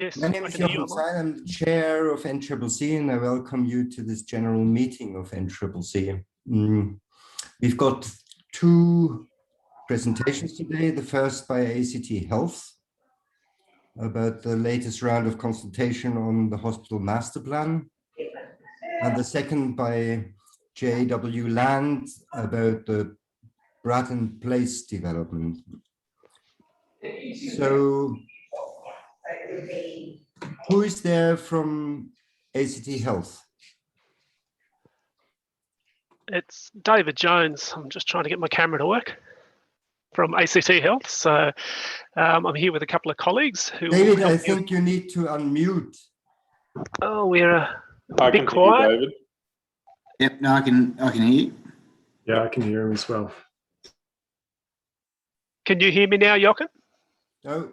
Yes, My name is Jochen Zeil. I'm the chair of NCCC, and I welcome you to this general meeting of NCCC. We've got two presentations today. The first by ACT Health about the latest round of consultation on the hospital master plan, and the second by JW Land about the Braddon Place development. So, who is there from ACT Health? It's David Jones. I'm just trying to get my camera to work from ACT Health. So I'm here with a couple of colleagues who. David, I think you need to unmute. Oh, we're a bit quiet. Hear you, David. Yep, no, I can hear you. Yeah, I can hear him as well. Can you hear me now, Jochen? No.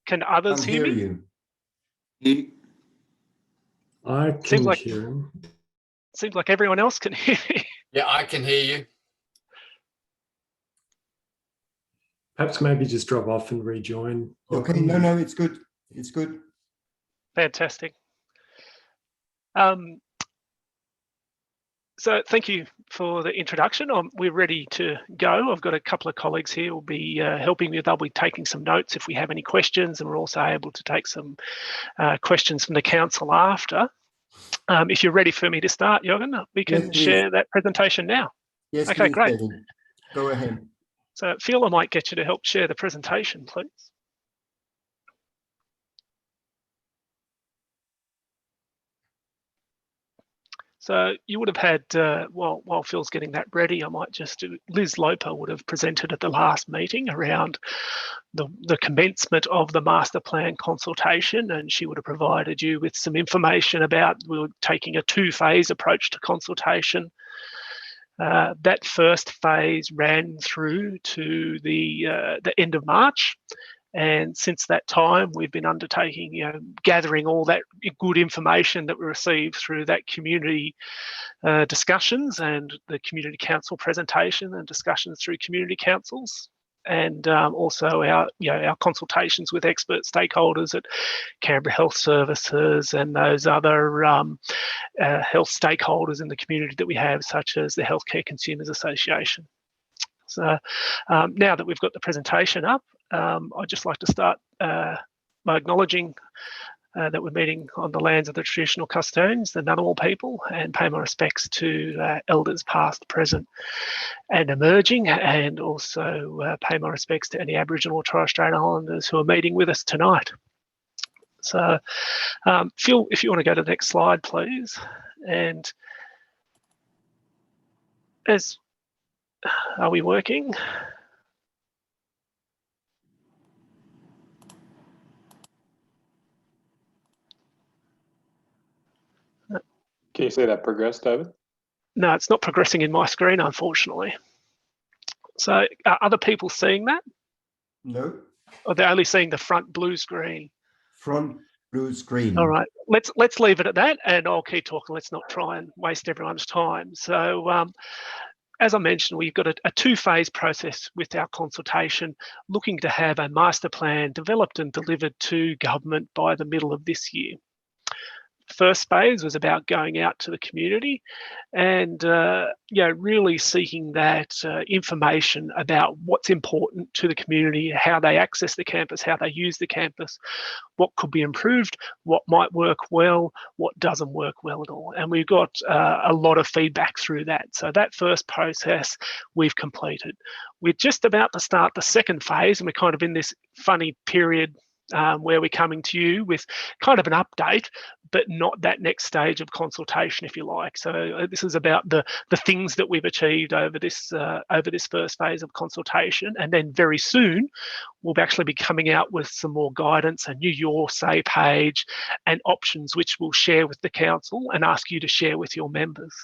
Can others hear me? You. I can hear him. Seems like everyone else can hear me. Yeah, I can hear you. Perhaps maybe just drop off and rejoin. Okay, no, it's good. It's good. Fantastic. So thank you for the introduction. We're ready to go. I've got a couple of colleagues here who will be helping me. They'll be taking some notes if we have any questions, and we're also able to take some questions from the council after. If you're ready for me to start, Jochen, we can share that presentation now. Yes, okay, please, great. David. Go ahead. So Phil, I might get you to help share the presentation, please. So you would have had, while Phil's getting that ready, I might just do, Liz Loper would have presented at the last meeting around the commencement of the master plan consultation, and she would have provided you with some information about we were taking a two-phase approach to consultation. That first phase ran through to the end of March. And since that time, we've been undertaking, gathering all that good information that we received through that community discussions and the community council presentation and discussions through community councils, and also our consultations with expert stakeholders at Canberra Health Services and those other health stakeholders in the community that we have, such as the Healthcare Consumers Association. So now that we've got the presentation up, I'd just like to start by acknowledging that we're meeting on the lands of the traditional custodians, the Ngunnawal people, and pay my respects to elders past, present and emerging, and also pay my respects to any Aboriginal or Torres Strait Islanders who are meeting with us tonight. So Phil, if you want to go to the next slide, please. And are we working? Can you see that progress, David? No, it's not progressing in my screen, unfortunately. So are other people seeing that? No. Or they're only seeing the front blue screen? Front blue screen. All right, let's leave it at that, and I'll keep talking. Let's not try and waste everyone's time. So as I mentioned, we've got a two-phase process with our consultation, looking to have a master plan developed and delivered to government by the middle of this year. First phase was about going out to the community and really seeking that information about what's important to the community, how they access the campus, how they use the campus, what could be improved, what might work well, what doesn't work well at all. And we've got a lot of feedback through that. So that first process we've completed. We're just about to start the second phase, and we're kind of in this funny period where we're coming to you with kind of an update, but not that next stage of consultation, if you like. So this is about the things that we've achieved over this first phase of consultation, and then very soon we'll actually be coming out with some more guidance, a new Your Say page, and options which we'll share with the council and ask you to share with your members.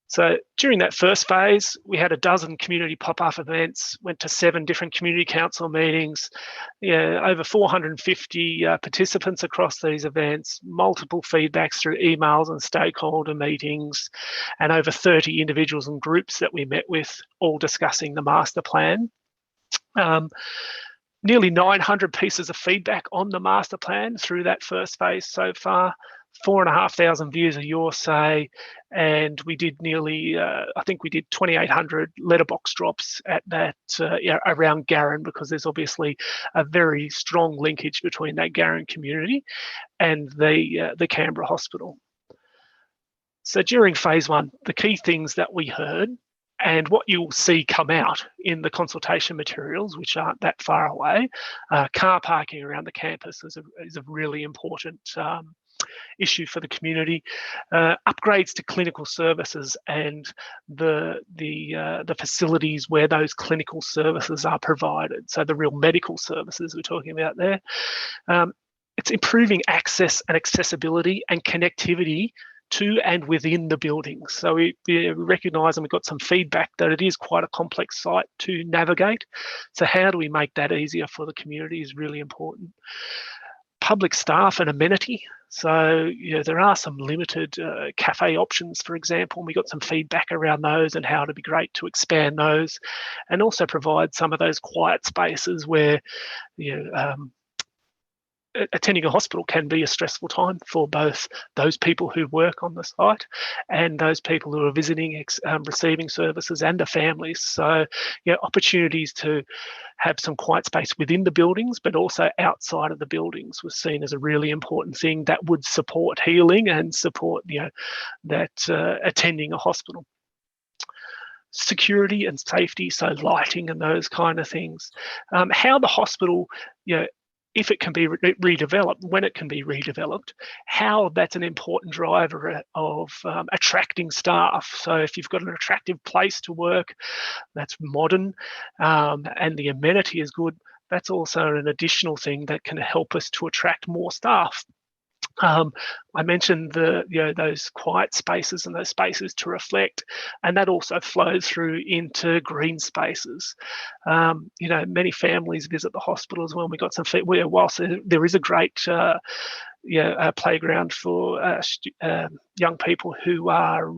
So during that first phase, we had a dozen community pop-up events, went to 7 different community council meetings, over 450 participants across these events, multiple feedbacks through emails and stakeholder meetings, and over 30 individuals and groups that we met with, all discussing the master plan. nearly 900 pieces of feedback on the master plan through that first phase so far. 4,500 views of your say, and we did nearly, I think we did 2,800 letterbox drops at that around Garran, because there's obviously a very strong linkage between that Garran community and the Canberra hospital. So during phase one, the key things that we heard, and what you'll see come out in the consultation materials, which aren't that far away, car parking around the campus is a really important issue for the community. Upgrades to clinical services and the facilities where those clinical services are provided. So the real medical services we're talking about there. It's improving access and accessibility and connectivity to and within the buildings. So we recognise, and we've got some feedback, that it is quite a complex site to navigate. So how do we make that easier for the community is really important. Public staff and amenity. So there are some limited cafe options, for example, and we got some feedback around those and how it'd be great to expand those, and also provide some of those quiet spaces where attending a hospital can be a stressful time for both those people who work on the site and those people who are visiting, receiving services, and the families. So, opportunities to have some quiet space within the buildings, but also outside of the buildings, was seen as a really important thing that would support healing and support, that attending a hospital. Security and safety, so lighting and those kind of things. How the hospital, if it can be redeveloped, when it can be redeveloped, how that's an important driver of attracting staff. So if you've got an attractive place to work that's modern and the amenity is good, that's also an additional thing that can help us to attract more staff. I mentioned those quiet spaces and those spaces to reflect, and that also flows through into green spaces. Many families visit the hospital as well. We got some whilst there is a great playground for young people who are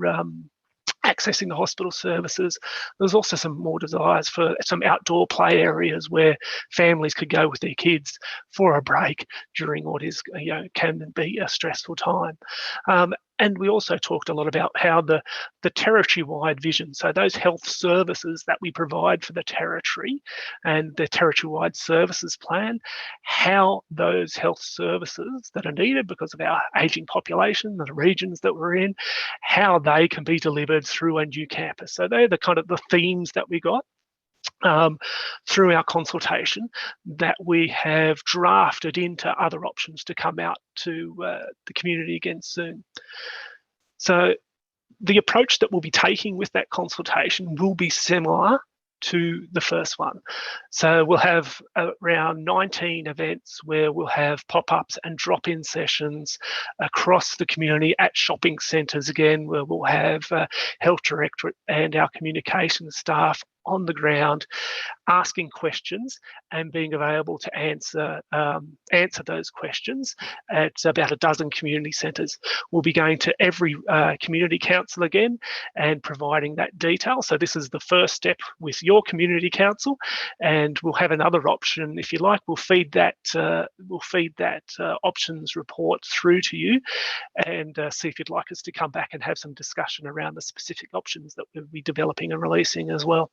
accessing the hospital services, there's also some more desires for some outdoor play areas where families could go with their kids for a break during what is, can be a stressful time. And we also talked a lot about how the territory-wide vision, so those health services that we provide for the territory and the territory-wide services plan, how those health services that are needed because of our ageing population, the regions that we're in, how they can be delivered through a new campus. So they're the kind of the themes that we got through our consultation that we have drafted into other options to come out to the community again soon. So the approach that we'll be taking with that consultation will be similar to the first one. So we'll have around 19 events where we'll have pop-ups and drop-in sessions across the community at shopping centres again, where we'll have Health Directorate and our communications staff on the ground asking questions and being available to answer those questions at about a dozen community centres. We'll be going to every community council again and providing that detail. So this is the first step with your community council, and we'll have another option if you like. We'll feed that options report through to you and see if you'd like us to come back and have some discussion around the specific options that we'll be developing and releasing as well.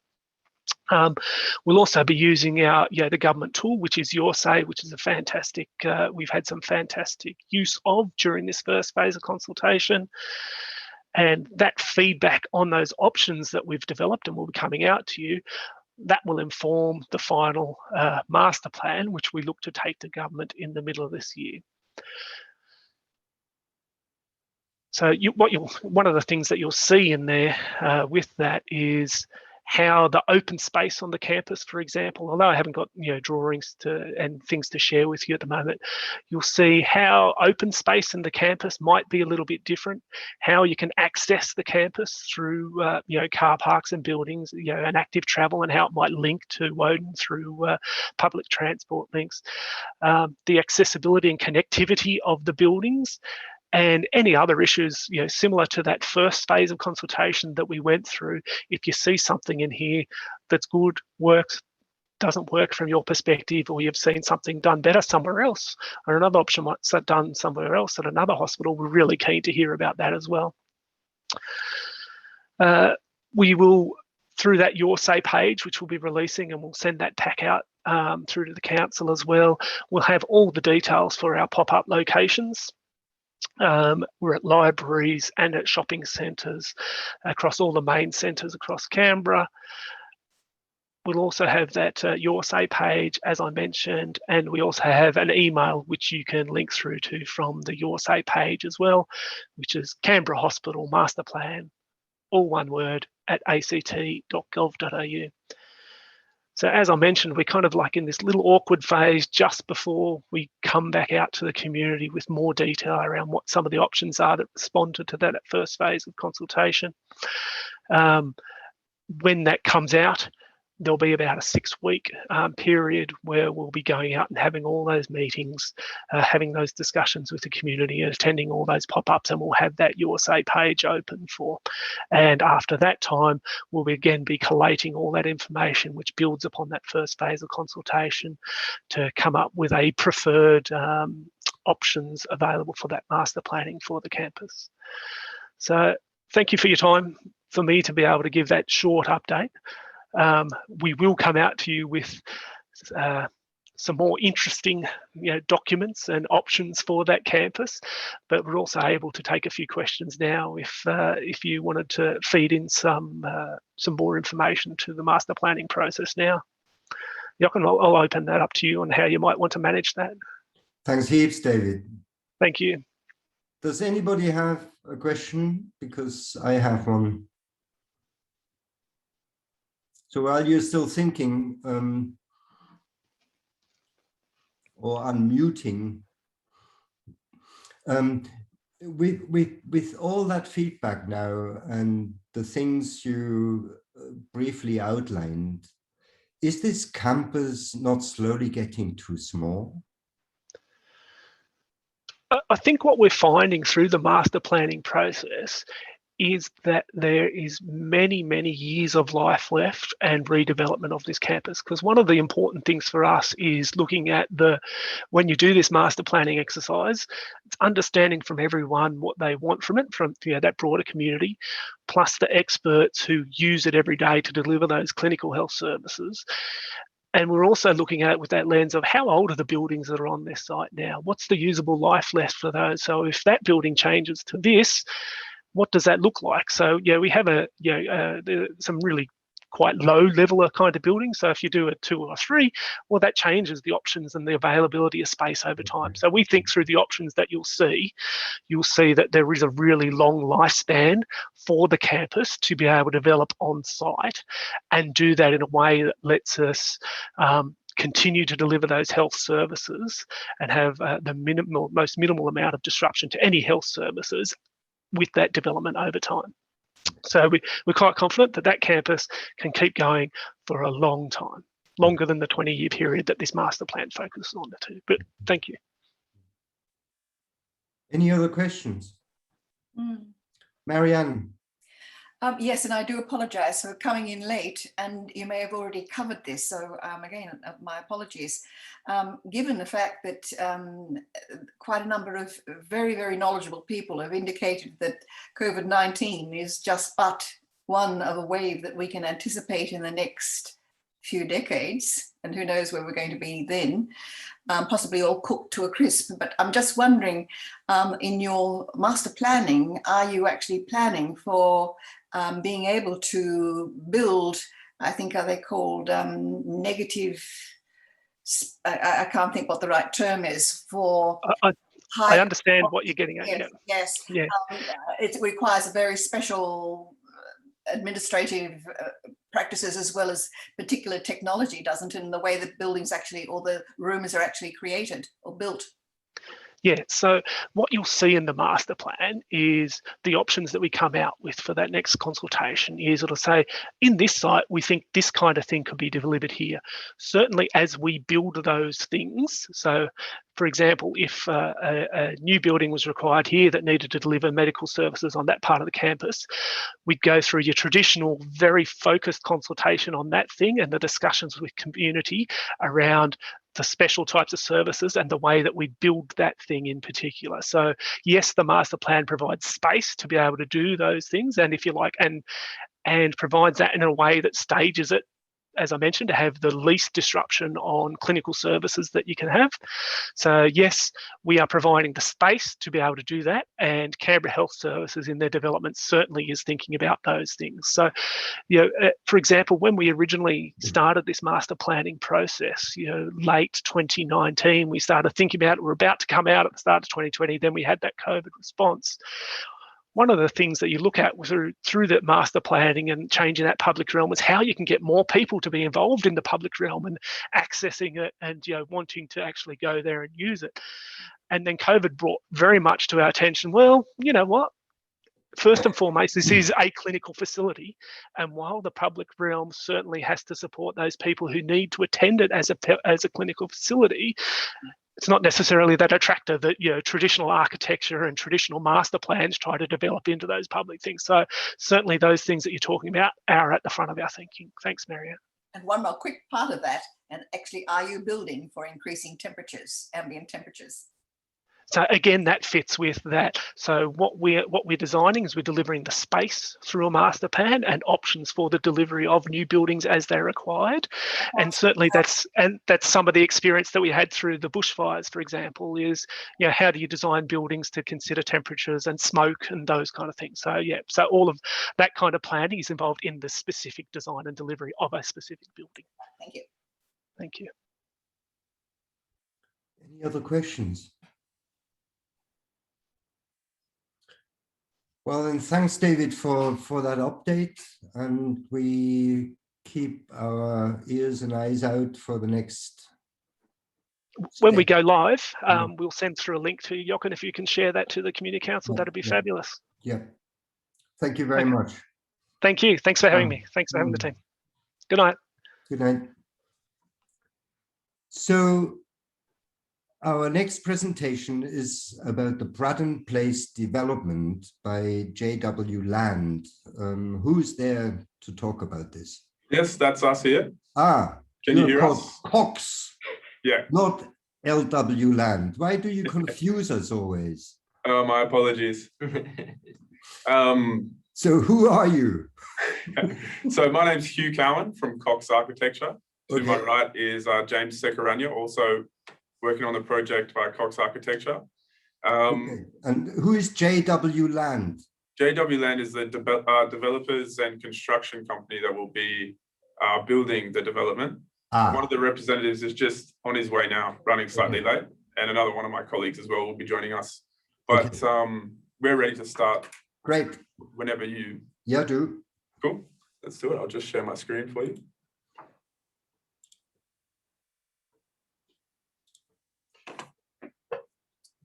We'll also be using our, the government tool, which is Your Say, which is a fantastic, we've had some fantastic use of during this first phase of consultation. And that feedback on those options that we've developed and will be coming out to you, that will inform the final master plan, which we look to take to government in the middle of this year. So one of the things that you'll see in there with that is how the open space on the campus, for example, although I haven't got drawings and things to share with you at the moment, you'll see how open space in the campus might be a little bit different, how you can access the campus through car parks and buildings, and active travel, and how it might link to Woden through public transport links, the accessibility and connectivity of the buildings, and any other issues, similar to that first phase of consultation that we went through. If you see something in here that's good, works, doesn't work from your perspective, or you've seen something done better somewhere else, or another option might be done somewhere else at another hospital, we're really keen to hear about that as well. We will, through that Your Say page, which we'll be releasing, and we'll send that pack out through to the council as well, we'll have all the details for our pop-up locations. We're at libraries and at shopping centres across all the main centres across Canberra. We'll also have that Your Say page, as I mentioned, and we also have an email which you can link through to from the Your Say page as well, which is Canberra Hospital Master Plan, all one word, at act.gov.au. So as I mentioned, we're kind of like in this little awkward phase just before we come back out to the community with more detail around what some of the options are that responded to that first phase of consultation. When that comes out, there'll be about a 6-week period where we'll be going out and having all those meetings, having those discussions with the community, attending all those pop-ups, and we'll have that Your Say page open for. And after that time, we'll again be collating all that information, which builds upon that first phase of consultation to come up with a preferred options available for that master planning for the campus. So thank you for your time for me to be able to give that short update. We will come out to you with some more interesting documents and options for that campus, but we're also able to take a few questions now if you wanted to feed in some more information to the master planning process now. Jochen, I'll open that up to you on how you might want to manage that. Thanks heaps, David. Thank you. Does anybody have a question? Because I have one. So while you're still thinking or unmuting, with all that feedback now and the things you briefly outlined, is this campus not slowly getting too small? I think what we're finding through the master planning process is that there is many, many years of life left and redevelopment of this campus. Because one of the important things for us is looking at when you do this master planning exercise, it's understanding from everyone what they want from it, from that broader community, plus the experts who use it every day to deliver those clinical health services. And we're also looking at it with that lens of how old are the buildings that are on this site now? What's the usable life left for those? So if that building changes to this, what does that look like? So we have some really quite low level of kind of buildings. So if you do a 2 or 3, well, that changes the options and the availability of space over time. So we think through the options that you'll see that there is a really long lifespan for the campus to be able to develop on site and do that in a way that lets us continue to deliver those health services and have the most minimal amount of disruption to any health services with that development over time. So we're quite confident that that campus can keep going for a long time, longer than the 20-year period that this master plan focuses on the two. But thank you. Any other questions? Marianne? Yes, and I do apologise for coming in late, and you may have already covered this, so again, my apologies. Given the fact that quite a number of very, very knowledgeable people have indicated that COVID-19 is just but one of a wave that we can anticipate in the next few decades, and who knows where we're going to be then, possibly all cooked to a crisp. But I'm just wondering, in your master planning, are you actually planning for being able to build, I think, are they called negative, I can't think what the right term is for. I understand what you're getting at. Yes. Yeah. It requires a very special administrative practices as well as particular technology, doesn't it, in the way that buildings actually, or the rooms are actually created or built? Yeah, so what you'll see in the master plan is the options that we come out with for that next consultation is it'll say, in this site, we think this kind of thing could be delivered here. Certainly as we build those things, so for example, if a new building was required here that needed to deliver medical services on that part of the campus, we'd go through your traditional, very focused consultation on that thing and the discussions with community around the special types of services and the way that we build that thing in particular. So yes, the master plan provides space to be able to do those things, and if you like, and provides that in a way that stages it, as I mentioned, to have the least disruption on clinical services that you can have. So yes, we are providing the space to be able to do that, and Canberra Health Services in their development certainly is thinking about those things. So, for example, when we originally started this master planning process, late 2019, we started thinking about it. We're about to come out at the start of 2020, then we had that COVID response. One of the things that you look at through that master planning and changing that public realm is how you can get more people to be involved in the public realm and accessing it and wanting to actually go there and use it. And then COVID brought very much to our attention, well, you know what? First and foremost, this is a clinical facility, and while the public realm certainly has to support those people who need to attend it as a clinical facility, it's not necessarily that attractive that traditional architecture and traditional master plans try to develop into those public things. So certainly those things that you're talking about are at the front of our thinking. Thanks, Marianne. And one more quick part of that, and actually, are you building for increasing temperatures, ambient temperatures? So again, that fits with that. So what we're designing is we're delivering the space through a master plan and options for the delivery of new buildings as they're required. And certainly that's some of the experience that we had through the bushfires, for example, is how do you design buildings to consider temperatures and smoke and those kind of things. So so all of that kind of planning is involved in the specific design and delivery of a specific building. Thank you. Thank you. Any other questions? Well, then thanks, David, for that update. And we keep our ears and eyes out for the next when we go live, we'll send through a link to Jochen. If you can share that to the Community Council, that'd be fabulous. Yeah. Thank you very much. Thank you. Thanks for having me. Thanks for having the team. Good night. Good night. So our next presentation is about the Braddon Place development by JW Land. Who's there to talk about this? Yes, that's us here. Ah, can you hear us? Cox. Yeah. Not LW Land. Why do you confuse us always? Oh, my apologies. So who are you? So my name's Hugh Cowan from Cox Architecture. To my right is James Sekaranya, also working on the project by Cox Architecture. And who is JW Land? JW Land is the developers and construction company that will be building the development. One of the representatives is just on his way now, running slightly late, and another one of my colleagues as well will be joining us. But we're ready to start. Great. Whenever you... Yeah, do. Cool. Let's do it. I'll just share my screen for you.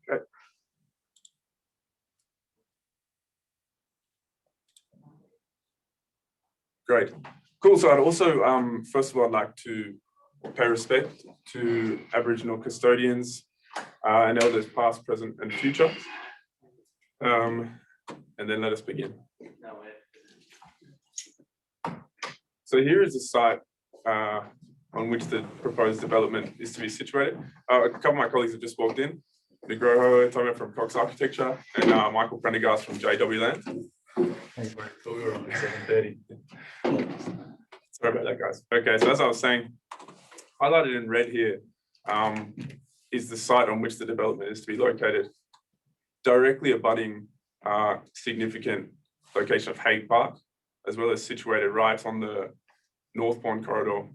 Okay. Great. Cool. So I'd also, first of all, I'd like to pay respect to Aboriginal custodians and elders past, present and future. And then let us begin. So here is the site on which the proposed development is to be situated. A couple of my colleagues have just walked in. Nigroho Tomo from Cox Architecture and Michael Prendergast from JW Land. Hey. We were on at 7:30. Sorry about that, guys. Okay, so as I was saying, highlighted in red here is the site on which the development is to be located, directly abutting significant location of Hague Park, as well as situated right on the North Pond corridor.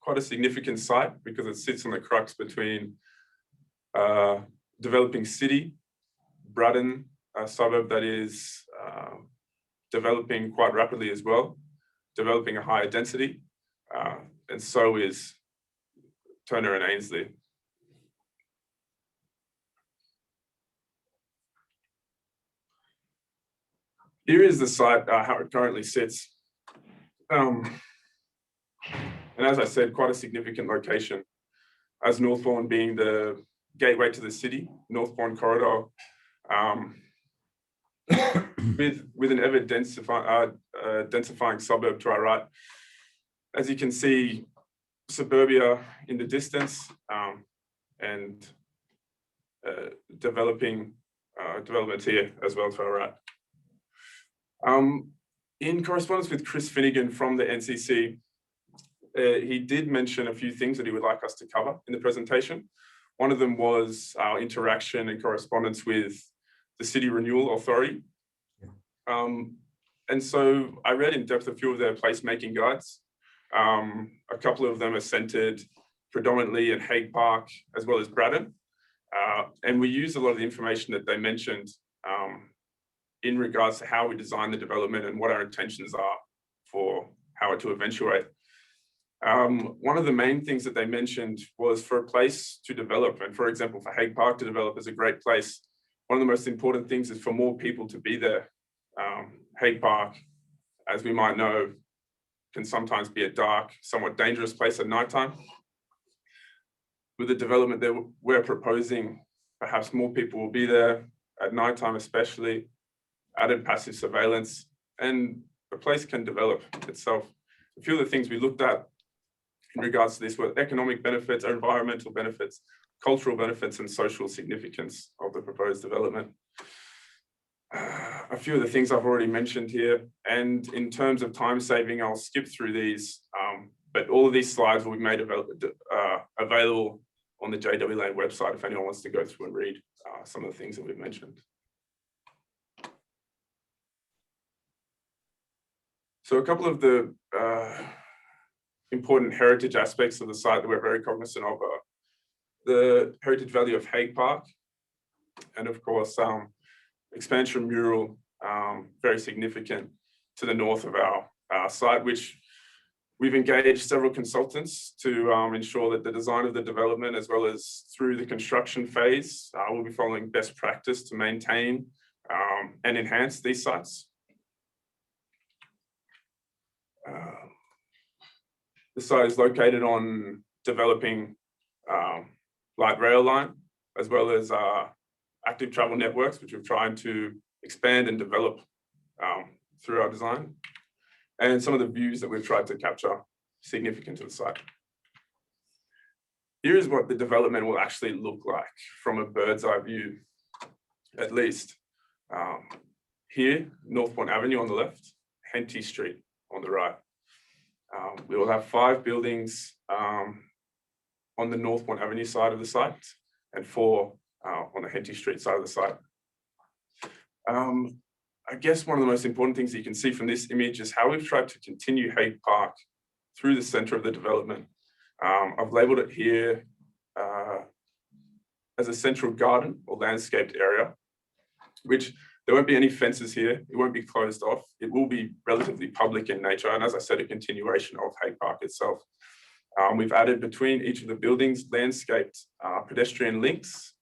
Quite a significant site because it sits on the crux between developing city, Braddon, a suburb that is developing quite rapidly as well, developing a higher density, and so is Turner and Ainsley. Here is the site, how it currently sits. And as I said, quite a significant location, as Northbourne being the gateway to the city, Northbourne corridor, with an ever densifying suburb to our right. As you can see, suburbia in the distance, and developments here as well to our right. In correspondence with Chris Finnegan from the NCC, he did mention a few things that he would like us to cover in the presentation. One of them was our interaction and correspondence with the City Renewal Authority. And so I read in depth a few of their placemaking guides. A couple of them are centered predominantly in Hague Park as well as Braddon. And we used a lot of the information that they mentioned in regards to how we design the development and what our intentions are for how it to eventuate. One of the main things that they mentioned was for a place to develop, and for example, for Hague Park to develop as a great place, one of the most important things is for more people to be there. Hague Park, as we might know, can sometimes be a dark, somewhat dangerous place at nighttime. With the development that we're proposing, perhaps more people will be there at nighttime, especially added passive surveillance, and the place can develop itself. A few of the things we looked at in regards to this were economic benefits, environmental benefits, cultural benefits, and social significance of the proposed development. A few of the things I've already mentioned here, and in terms of time saving, I'll skip through these, but all of these slides will be made available on the JW Land website if anyone wants to go through and read some of the things that we've mentioned. So a couple of the important heritage aspects of the site that we're very cognizant of are the heritage value of Hague Park, and of course, expansion mural, very significant to the north of our site, which we've engaged several consultants to ensure that the design of the development, as well as through the construction phase, will be following best practice to maintain and enhance these sites. The site is located on developing light rail line, as well as active travel networks, which we're trying to expand and develop through our design. And some of the views that we've tried to capture significant to the site. Here is what the development will actually look like from a bird's eye view, at least. Here, Northbourne Avenue on the left, Henty Street on the right. We will have 5 buildings on the Northbourne Avenue side of the site and 4 on the Henty Street side of the site. I guess one of the most important things that you can see from this image is how we've tried to continue Hague Park through the center of the development. I've labeled it here as a central garden or landscaped area, which there won't be any fences here. It won't be closed off. It will be relatively public in nature. And as I said, a continuation of Hague Park itself. We've added between each of the buildings landscaped pedestrian links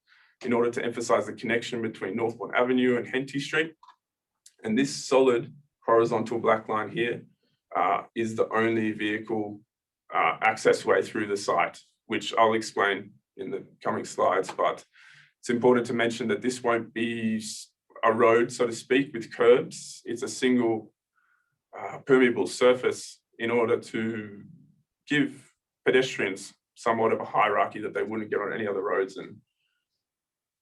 in order to emphasize the connection between Northbourne Avenue and Henty Street. And this solid horizontal black line here is the only vehicle access way through the site, which I'll explain in the coming slides. But it's important to mention that this won't be a road, so to speak, with curbs. It's a single permeable surface in order to give pedestrians somewhat of a hierarchy that they wouldn't get on any other roads, and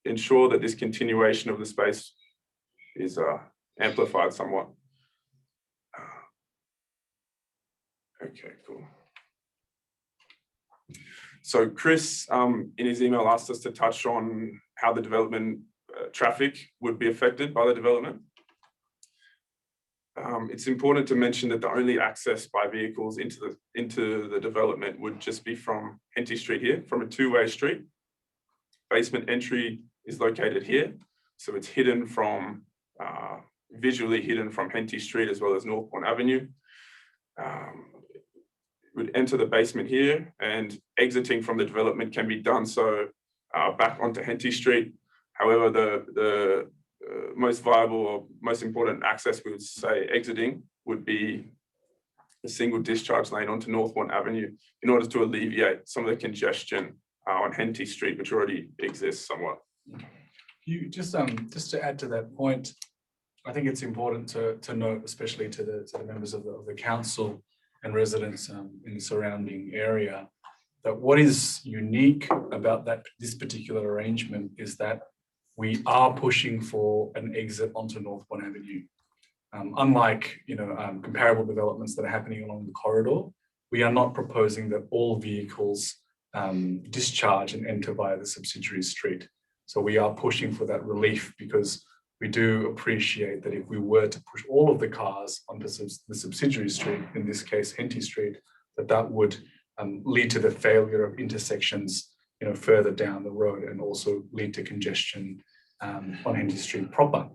ensure that this continuation of the space is amplified somewhat. Okay, cool. So Chris, in his email, asked us to touch on how the development traffic would be affected by the development. It's important to mention that the only access by vehicles into the development would just be from Henty Street here, from a 2-way street. Basement entry is located here, so it's hidden from, visually hidden from Henty Street as well as Northbourne Avenue. Would enter the basement here, and exiting from the development can be done so back onto Henty Street. However, the most viable or most important access, we would say exiting, would be a single discharge lane onto Northbourne Avenue in order to alleviate some of the congestion on Henty Street, which already exists somewhat. You just to add to that point, I think it's important to note, especially to the members of the council and residents in the surrounding area, that what is unique about this particular arrangement is that we are pushing for an exit onto Northbourne Avenue. Unlike comparable developments that are happening along the corridor, we are not proposing that all vehicles discharge and enter via the subsidiary street. So we are pushing for that relief, because we do appreciate that if we were to push all of the cars onto the subsidiary street, in this case Henty Street, that would lead to the failure of intersections further down the road, and also lead to congestion on Henty Street proper.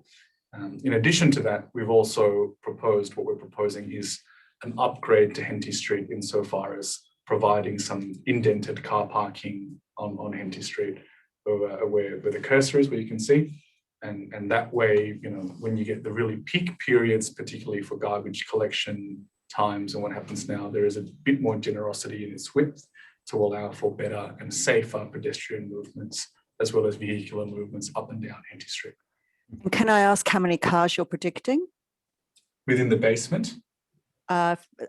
In addition to that, we've also proposed, what we're proposing is an upgrade to Henty Street insofar as providing some indented car parking on Henty Street where the cursor is, where you can see. And that way, when you get the really peak periods, particularly for garbage collection times and what happens now, there is a bit more generosity in its width to allow for better and safer pedestrian movements, as well as vehicular movements up and down Henty Street. Can I ask how many cars you're predicting? Within the basement?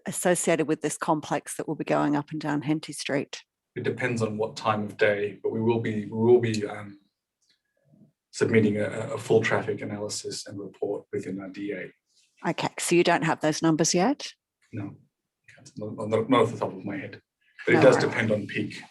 Associated with this complex that will be going up and down Henty Street? It depends on what time of day, but we will be submitting a full traffic analysis and report within our DA. Okay, so you don't have those numbers yet? No, not off the top of my head. But No it does worries. depend on peak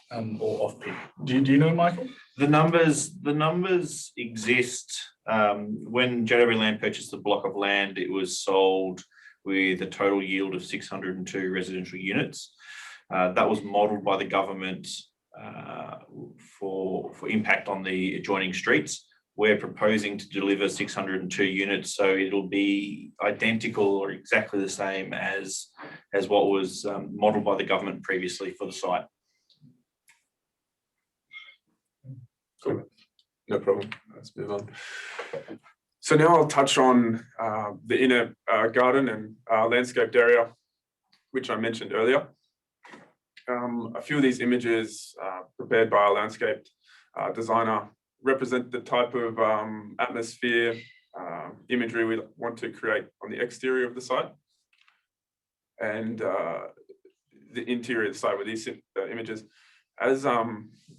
or off peak. Do you know, Michael? The numbers exist. When JW Land purchased the block of land, it was sold with a total yield of 602 residential units. That was modelled by the government for impact on the adjoining streets. We're proposing to deliver 602 units, so it'll be identical or exactly the same as what was modelled by the government previously for the site. Cool. No problem. Let's move on. So now I'll touch on the inner garden and landscaped area, which I mentioned earlier. A few of these images prepared by our landscape designer represent the type of atmosphere imagery we want to create on the exterior of the site, and the interior of the site with these images. As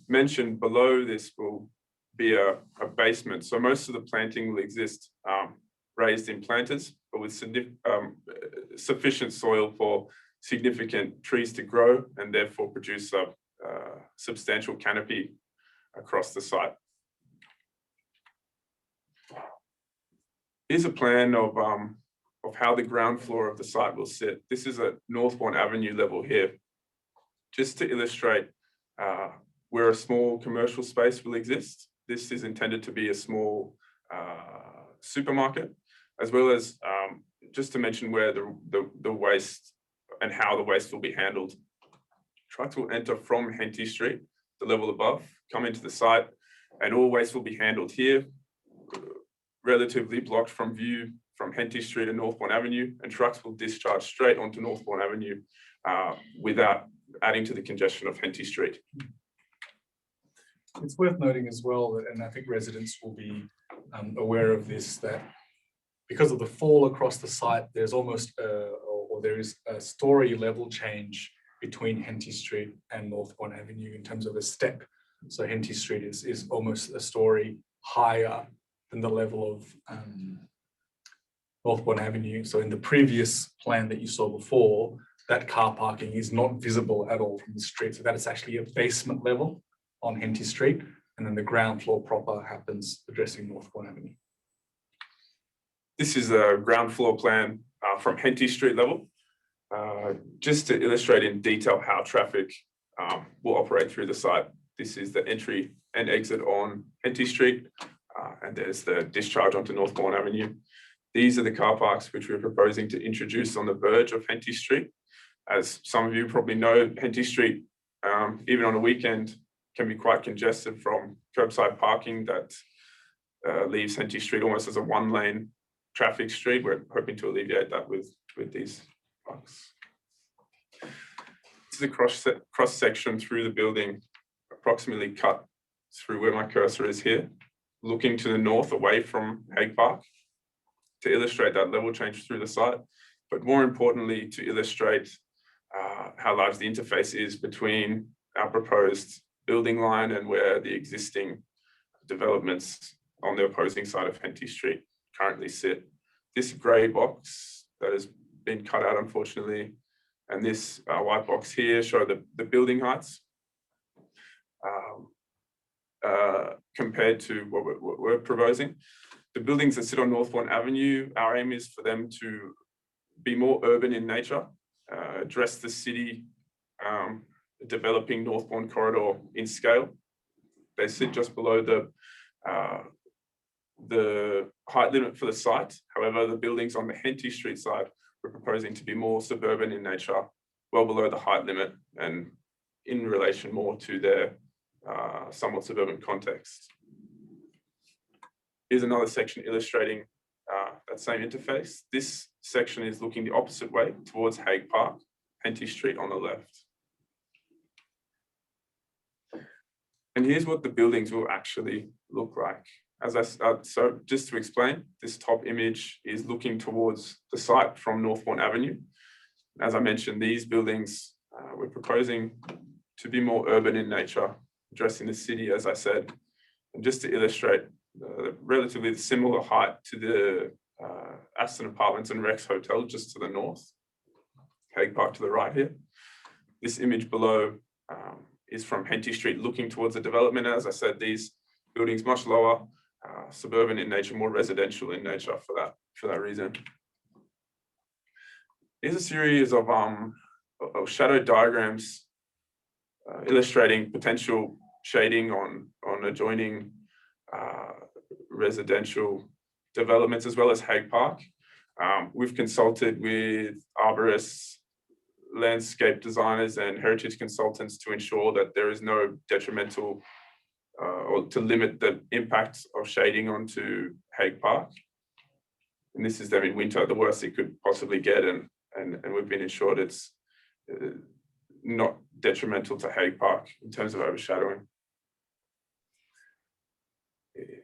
mentioned, below this will be a basement. So most of the planting will exist raised in planters, but with sufficient soil for significant trees to grow and therefore produce a substantial canopy across the site. Here's a plan of how the ground floor of the site will sit. This is at Northbourne Avenue level here, just to illustrate where a small commercial space will exist. This is intended to be a small supermarket, as well as just to mention where the waste and how the waste will be handled. Trucks will enter from Henty Street, the level above, come into the site, and all waste will be handled here, relatively blocked from view from Henty Street and Northbourne Avenue, and trucks will discharge straight onto Northbourne Avenue without adding to the congestion of Henty Street. It's worth noting as well that, and I think residents will be aware of this, that because of the fall across the site, there's almost or there is a story level change between Henty Street and Northbourne Avenue in terms of a step. So Henty Street is almost a story higher than the level of Northbourne Avenue. So in the previous plan that you saw before, that car parking is not visible at all from the street. So that is actually a basement level on Henty Street, and then the ground floor proper happens addressing Northbourne Avenue. This is a ground floor plan from Henty Street level, just to illustrate in detail how traffic will operate through the site. This is the entry and exit on Henty Street, and there's the discharge onto Northbourne Avenue. These are the car parks which we're proposing to introduce on the verge of Henty Street. As some of you probably know, Henty Street, even on a weekend, can be quite congested from curbside parking that leaves Henty Street almost as a one-lane traffic street. We're hoping to alleviate that with these blocks. This is a cross section through the building, approximately cut through where my cursor is here, looking to the north away from Hague Park, to illustrate that level change through the site, but more importantly to illustrate how large the interface is between our proposed building line and where the existing developments on the opposing side of Henty Street currently sit. This grey box that has been cut out, unfortunately, and this white box here show the building heights compared to what we're proposing. The buildings that sit on Northbourne Avenue, our aim is for them to be more urban in nature, address the city developing Northbourne corridor in scale. They sit just below the height limit for the site. However, the buildings on the Henty Street side, we're proposing to be more suburban in nature, well below the height limit and in relation more to their somewhat suburban context. Here's another section illustrating that same interface. This section is looking the opposite way towards Hague Park, Henty Street on the left. And here's what the buildings will actually look like. So just to explain, this top image is looking towards the site from Northbourne Avenue. As I mentioned, these buildings we're proposing to be more urban in nature, addressing the city, as I said. And just to illustrate, relatively similar height to the Aston Apartments and Rex Hotel just to the north, Hague Park to the right here. This image below is from Henty Street looking towards the development. As I said, these buildings much lower, suburban in nature, more residential in nature for that reason. Here's a series of shadow diagrams illustrating potential shading on adjoining residential developments as well as Hague Park. We've consulted with arborists, landscape designers and heritage consultants to ensure that there is no detrimental or to limit the impact of shading onto Hague Park. And this is them in winter, the worst it could possibly get, and we've been assured it's not detrimental to Hague Park in terms of overshadowing.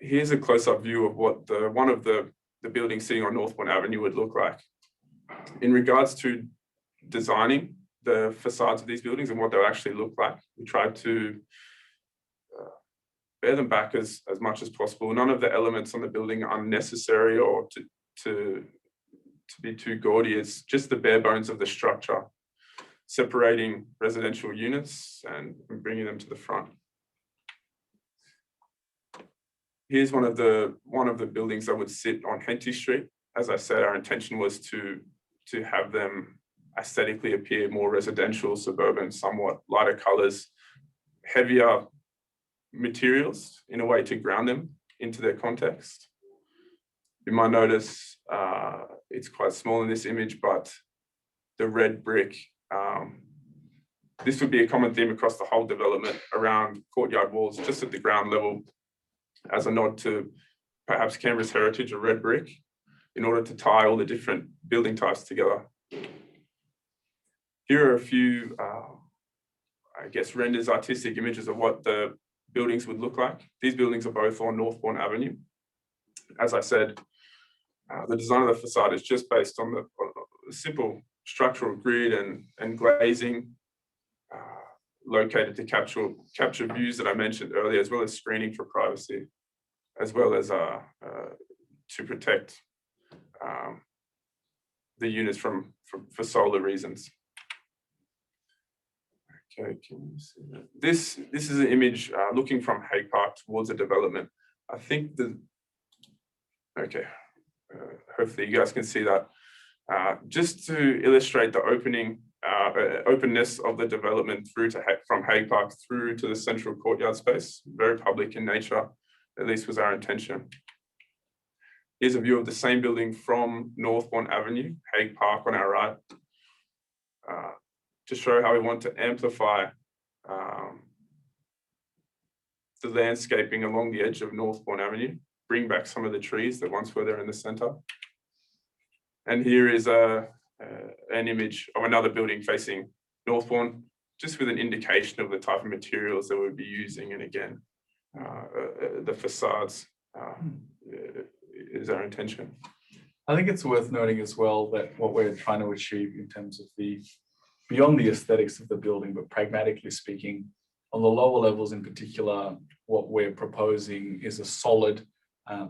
Here's a close-up view of what one of the buildings sitting on Northbourne Avenue would look like. In regards to designing the facades of these buildings and what they'll actually look like, we tried to bear them back as much as possible. None of the elements on the building are unnecessary or to be too gaudy. It's just the bare bones of the structure, separating residential units and bringing them to the front. Here's one of the buildings that would sit on Henty Street. As I said, our intention was to have them aesthetically appear more residential, suburban, somewhat lighter colors, heavier materials in a way to ground them into their context. You might notice it's quite small in this image, but the red brick, this would be a common theme across the whole development around courtyard walls, just at the ground level, as a nod to perhaps Canberra's heritage of red brick, in order to tie all the different building types together. Here are a few, I guess, renders, artistic images of what the buildings would look like. These buildings are both on Northbourne Avenue. As I said, the design of the facade is just based on the simple structural grid and glazing located to capture views that I mentioned earlier, as well as screening for privacy, as well as to protect the units for solar reasons. Okay, can you see that? This is an image looking from Hague Park towards a development. I think hopefully you guys can see that. Just to illustrate the openness of the development from Hague Park through to the central courtyard space, very public in nature, at least was our intention. Here's a view of the same building from Northbourne Avenue, Hague Park on our right, to show how we want to amplify the landscaping along the edge of Northbourne Avenue bring back some of the trees that once were there in the centre. And here is an image of another building facing Northbourne, just with an indication of the type of materials that we'll be using. And again, the facades is our intention. I think it's worth noting as well that what we're trying to achieve in terms of beyond the aesthetics of the building, but pragmatically speaking, on the lower levels in particular, what we're proposing is a solid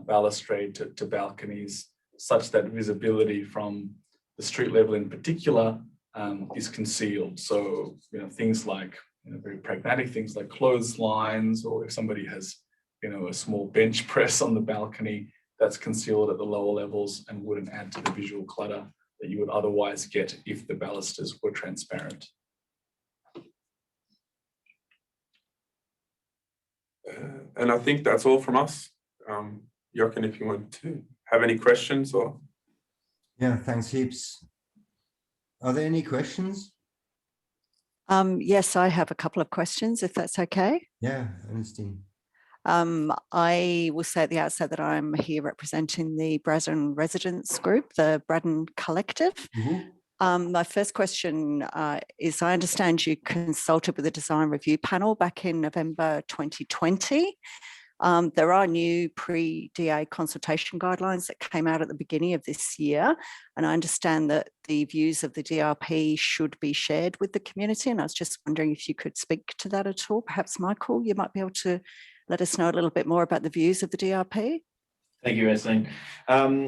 balustrade to balconies, such that visibility from the street level in particular is concealed. So, things like, very pragmatic things like clotheslines, or if somebody has, a small bench press on the balcony, that's concealed at the lower levels and wouldn't add to the visual clutter that you would otherwise get if the balusters were transparent. And I think that's all from us. Jochen, if you want to have any questions or. Yeah, thanks heaps. Are there any questions? Yes, I have a couple of questions, if that's okay. Yeah, Ernestine. I will say at the outset that I'm here representing the Braddon residents group, the Braddon Collective. Mm-hmm. My first question is, I understand you consulted with the design review panel back in November 2020. There are new pre-DA consultation guidelines that came out at the beginning of this year, and I understand that the views of the DRP should be shared with the community, and I was just wondering if you could speak to that at all. Perhaps, Michael, you might be able to let us know a little bit more about the views of the DRP. Thank you, Esleen.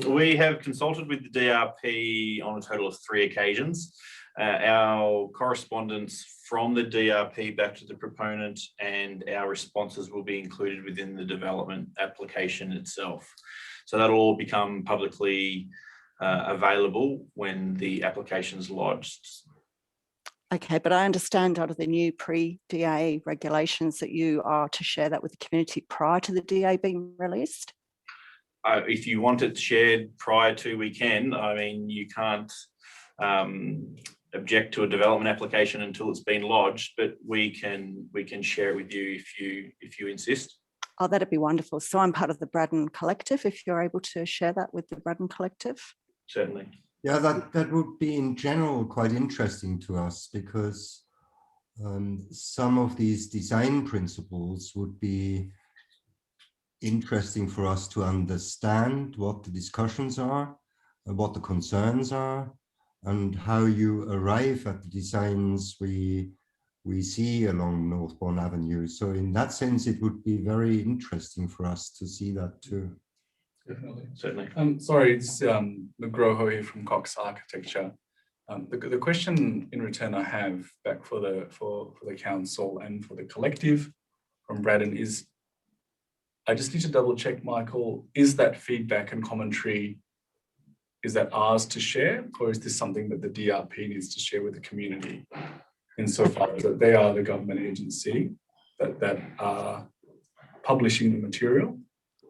We have consulted with the DRP on a total of 3 occasions. Our correspondence from the DRP back to the proponent and our responses will be included within the development application itself. So that'll all become publicly available when the application's lodged. Okay, but I understand out of the new pre-DA regulations that you are to share that with the community prior to the DA being released? If you want it shared prior to, we can. I mean, you can't object to a development application until it's been lodged, but we can share it with you if you insist. Oh, that'd be wonderful. So I'm part of the Braddon Collective, if you're able to share that with the Braddon Collective. Certainly. Yeah, that would be in general quite interesting to us, because some of these design principles would be interesting for us to understand what the discussions are, what the concerns are, and how you arrive at the designs we see along Northbourne Avenue. So in that sense, it would be very interesting for us to see that too. Definitely. Certainly. Sorry, it's McGroho here from Cox Architecture. The question in return I have back for the council and for the collective from Braddon is, I just need to double check, Michael, is that feedback and commentary, is that ours to share, or is this something that the DRP needs to share with the community, insofar as that they are the government agency that are publishing the material?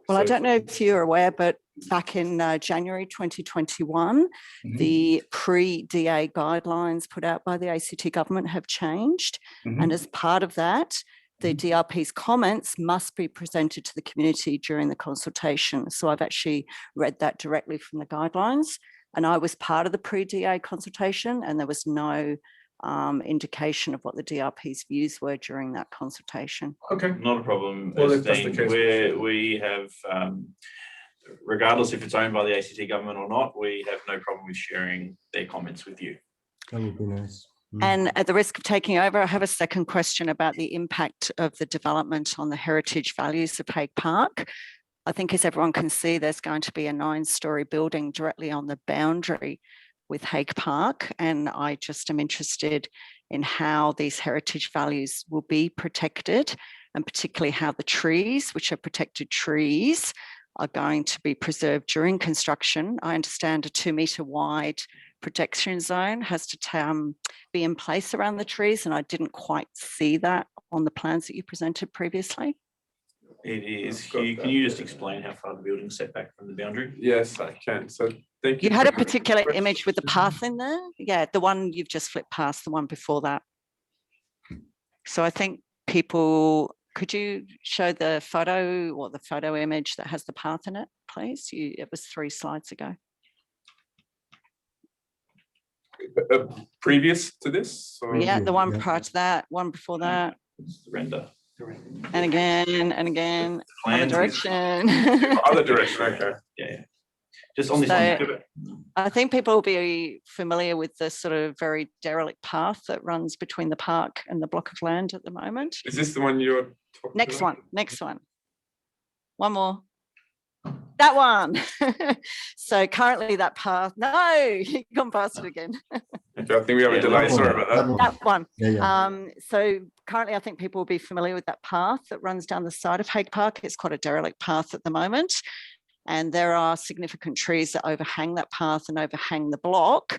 Well, I don't know if you're aware, but back in January 2021, the pre-DA guidelines put out by the ACT government have changed. And as part of that, the DRP's comments must be presented to the community during the consultation. So I've actually read that directly from the guidelines, and I was part of the pre-DA consultation, and there was no indication of what the DRP's views were during that consultation. Okay, not a problem. Well, if that's the case, we have, regardless if it's owned by the ACT government or not, we have no problem with sharing their comments with you. That would be nice. And at the risk of taking over, I have a second question about the impact of the development on the heritage values of Hague Park. I think, as everyone can see, there's going to be a 9-storey building directly on the boundary with Hague Park, and I just am interested in how these heritage values will be protected, and particularly how the trees, which are protected trees, are going to be preserved during construction. I understand a 2-metre wide protection zone has to be in place around the trees, and I didn't quite see that on the plans that you presented previously. It is. Hugh, can you just explain how far the building's set back from the boundary? Yes, I can. So thank you. You had a particular image with the path in there? Yeah, the one you've just flipped past, the one before that. So I think people Could you show the photo or the photo image that has the path in it, please? It was 3 slides ago. Previous to this? Or? Yeah, the one prior to that, one before that. It's the render. And again, other direction. Other direction, okay. Yeah. Just on this one. I think people will be familiar with the sort of very derelict path that runs between the park and the block of land at the moment. Is this the one you're talking Next about? next one. One more. That one. So currently that path, no, you've gone past it again. Okay, I think we have a delay, sorry about that. That one. Yeah. So currently I think people will be familiar with that path that runs down the side of Hague Park. It's quite a derelict path at the moment. And there are significant trees that overhang that path and overhang the block.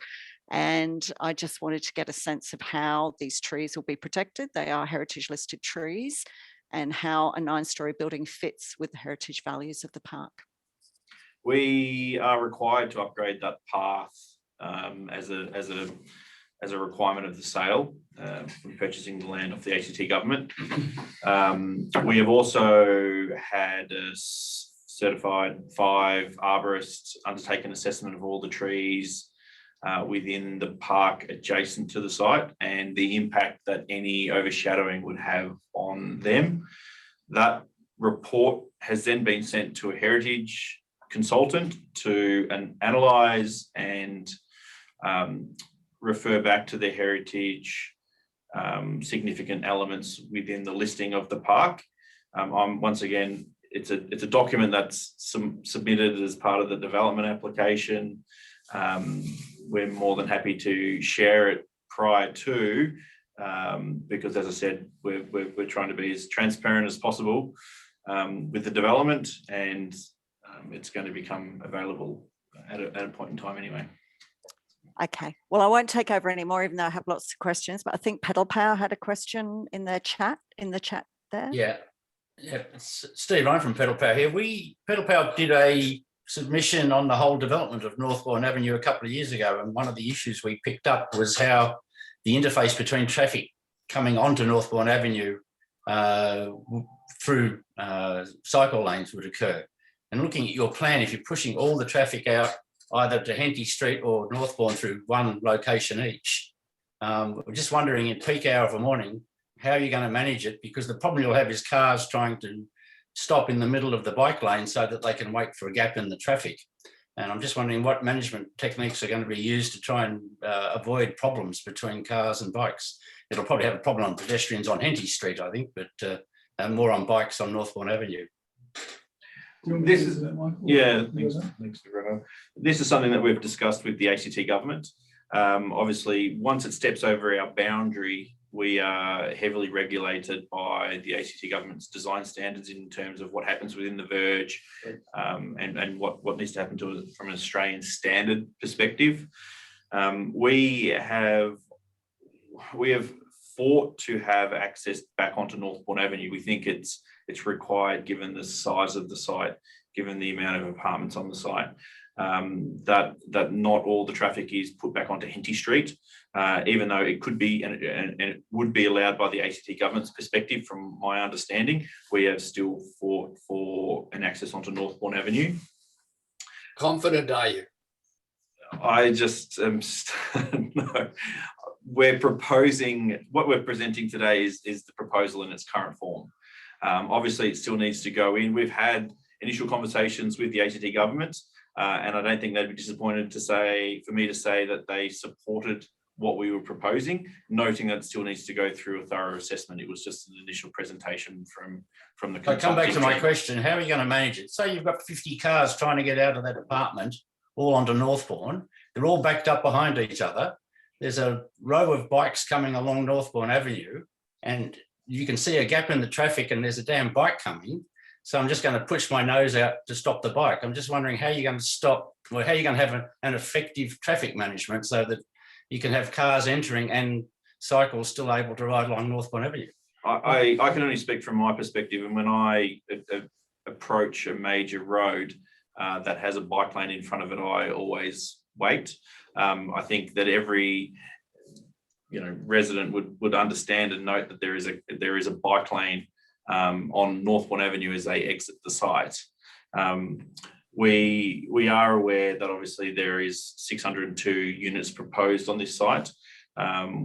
And I just wanted to get a sense of how these trees will be protected. They are heritage listed trees, and how a 9-story building fits with the heritage values of the park. We are required to upgrade that path as a requirement of the sale from purchasing the land off the ACT government. We have also had a certified 5 arborists undertake an assessment of all the trees within the park adjacent to the site and the impact that any overshadowing would have on them. That report has then been sent to a heritage consultant to analyse and refer back to the heritage significant elements within the listing of the park. Once again, it's a document that's submitted as part of the development application. We're more than happy to share it prior to, because as I said, we're trying to be as transparent as possible with the development, and it's going to become available at a point in time anyway. Okay, well, I won't take over anymore, even though I have lots of questions, but I think Pedal Power had a question in the chat there. Yeah, Steve, I'm from Pedal Power here. Pedal Power did a submission on the whole development of Northbourne Avenue a couple of years ago, and one of the issues we picked up was how the interface between traffic coming onto Northbourne Avenue through cycle lanes would occur. And looking at your plan, if you're pushing all the traffic out either to Henty Street or Northbourne through one location each, we're just wondering in peak hour of the morning, how are you going to manage it? Because the problem you'll have is cars trying to stop in the middle of the bike lane so that they can wait for a gap in the traffic. And I'm just wondering what management techniques are going to be used to try and avoid problems between cars and bikes. It'll probably have a problem on pedestrians on Henty Street, I think, but more on bikes on Northbourne Avenue. This is, yeah, this is something that we've discussed with the ACT government. Obviously, once it steps over our boundary, we are heavily regulated by the ACT government's design standards in terms of what happens within the verge and what needs to happen to it from an Australian standard perspective. We have fought to have access back onto Northbourne Avenue. We think it's required given the size of the site, given the amount of apartments on the site, that not all the traffic is put back onto Henty Street, even though it could be and it would be allowed by the ACT government's perspective. From my understanding, we have still fought for an access onto Northbourne Avenue. Confident are you? I just no. We're proposing, what we're presenting today is the proposal in its current form. Obviously, it still needs to go in. We've had initial conversations with the ACT government, and I don't think they'd be disappointed for me to say that they supported what we were proposing, noting that it still needs to go through a thorough assessment. It was just an initial presentation from the. I come back to my question: how are you going to manage it? Say you've got 50 cars trying to get out of that apartment, all onto Northbourne. They're all backed up behind each other. There's a row of bikes coming along Northbourne Avenue, and you can see a gap in the traffic and there's a damn bike coming. So I'm just going to push my nose out to stop the bike. I'm just wondering how you're going to stop, or how you're going to have an effective traffic management so that you can have cars entering and cycles still able to ride along Northbourne Avenue. I can only speak from my perspective, and when I approach a major road that has a bike lane in front of it, I always wait. I think that every resident would understand and note that there is a bike lane on Northbourne Avenue as they exit the site. We are aware that obviously there is 602 units proposed on this site.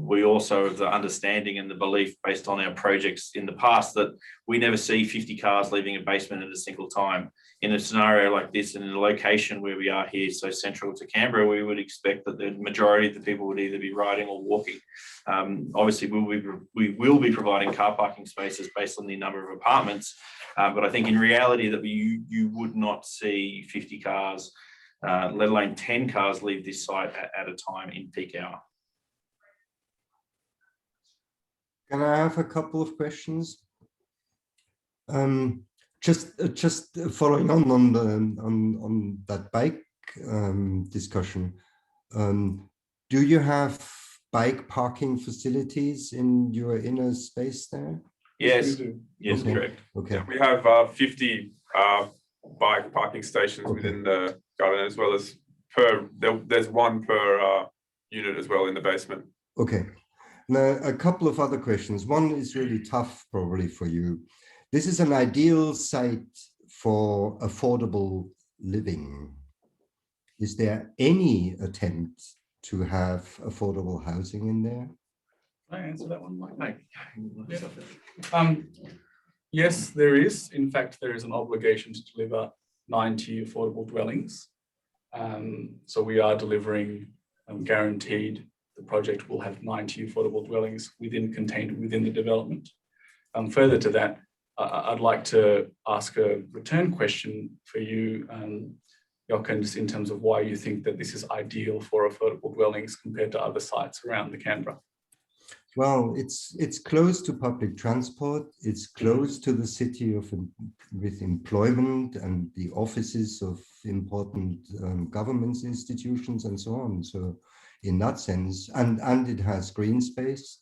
We also have the understanding and the belief based on our projects in the past that we never see 50 cars leaving a basement at a single time. In a scenario like this, in a location where we are here, so central to Canberra, we would expect that the majority of the people would either be riding or walking. Obviously, we will be providing car parking spaces based on the number of apartments, but I think in reality that you would not see 50 cars, let alone 10 cars leave this site at a time in peak hour. Can I have a couple of questions? Just following on that bike discussion. Do you have bike parking facilities in your inner space there? Yes, Yes, okay. correct. Okay. Yeah, we have 50 bike parking stations within the garden, as well as there's one per unit as well in the basement. Okay. Now, a couple of other questions. One is really tough probably for you. This is an ideal site for affordable living. Is there any attempt to have affordable housing in there? Can I answer that one, Mike? Yeah. Yes, there is. In fact, there is an obligation to deliver 90 affordable dwellings. So we are delivering guaranteed the project will have 90 affordable dwellings contained within the development. Further to that, I'd like to ask a return question for you, Jochen, just in terms of why you think that this is ideal for affordable dwellings compared to other sites around the Canberra. Well, it's close to public transport. It's close to the city with employment and the offices of important government institutions and so on. So in that sense, and it has green space,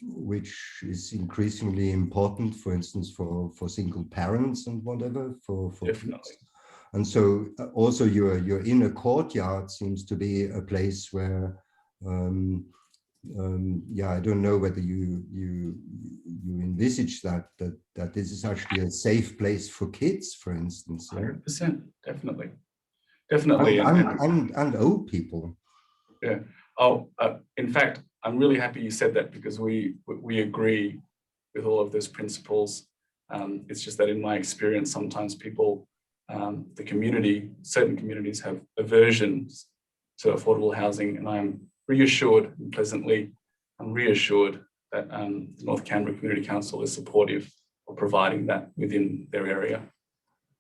which is increasingly important, for instance, for single parents and whatever, for Definitely. kids. And so also your inner courtyard seems to be a place where I don't know whether you envisage that this is actually a safe place for kids, for instance. 100%, definitely. And old people. Yeah. Oh, in fact, I'm really happy you said that, because we agree with all of those principles. It's just that in my experience, sometimes people, certain communities have aversions to affordable housing, and I'm reassured and pleasantly, I'm reassured that the North Canberra Community Council is supportive of providing that within their area.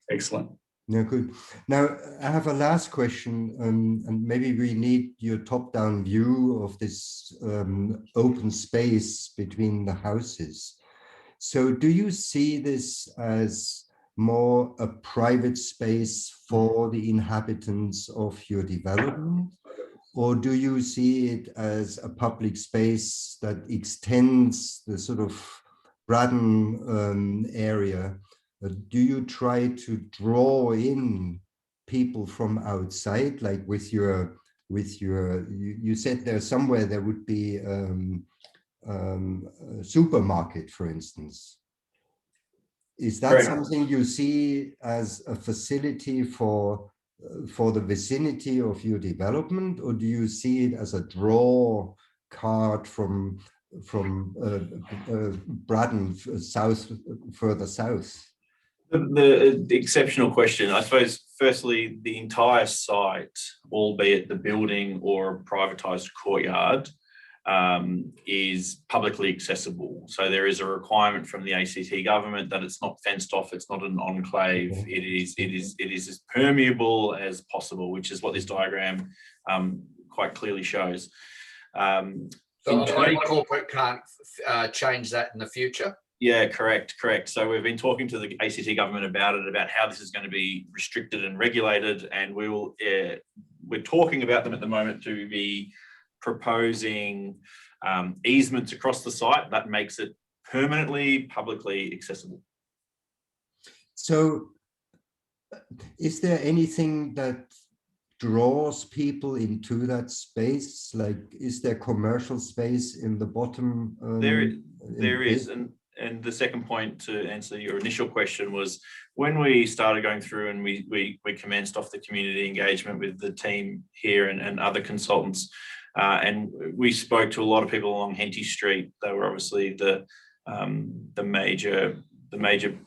Excellent. Yeah, good. Now, I have a last question, and maybe we need your top-down view of this open space between the houses. So do you see this as more a private space for the inhabitants of your development? Or do you see it as a public space that extends the sort of Braddon area? Do you try to draw in people from outside, like you said there somewhere there would be a supermarket, for instance. Is that Correct. something you see as a facility for the vicinity of your development, or do you see it as a draw card from Braddon further south? The exceptional question, I suppose. Firstly, the entire site, albeit the building or privatised courtyard, is publicly accessible. So there is a requirement from the ACT government that it's not fenced off, it's not an enclave. It is as permeable as possible, which is what this diagram quite clearly shows. So corporate can't change that in the future? Yeah, correct. So we've been talking to the ACT government about how this is going to be restricted and regulated, and we're talking about them at the moment to be proposing easements across the site that makes it permanently publicly accessible. So is there anything that draws people into that space? Like, is there commercial space in the bottom? There is, and and the second point to answer your initial question was when we started going through and we commenced off the community engagement with the team here and other consultants, and we spoke to a lot of people along Henty Street. They were obviously the major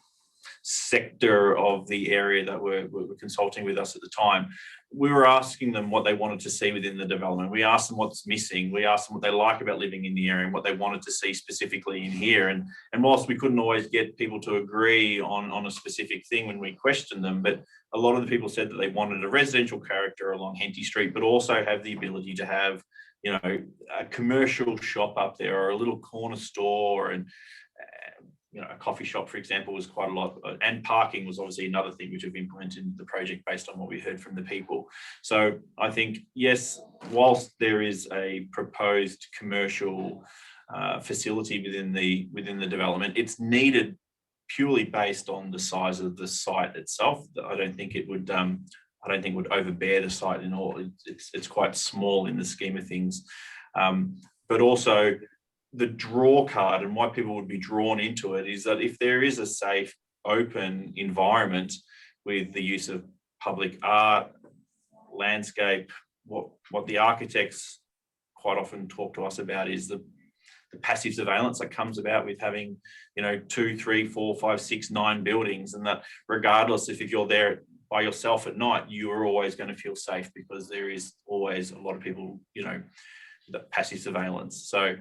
sector of the area that were consulting with us at the time. We were asking them what they wanted to see within the development. We asked them what's missing. We asked them what they like about living in the area and what they wanted to see specifically in here. And whilst we couldn't always get people to agree on a specific thing when we questioned them, but a lot of the people said that they wanted a residential character along Henty Street, but also have the ability to have, you know, a commercial shop up there or a little corner store, and you know, a coffee shop, for example, was quite a lot, and parking was obviously another thing which we've implemented in the project based on what we heard from the people. So I think, yes, whilst there is a proposed commercial facility within the development, it's needed purely based on the size of the site itself. I don't think it would overbear the site in all. It's quite small in the scheme of things, but also the draw card and why people would be drawn into it is that if there is a safe, open environment with the use of public art, landscape, what the architects quite often talk to us about is the passive surveillance that comes about with having, you know, 2, 3, 4, 5, 6, 9 buildings, and that regardless if you're there by yourself at night, you are always going to feel safe because there is always a lot of people, you know, the passive surveillance. So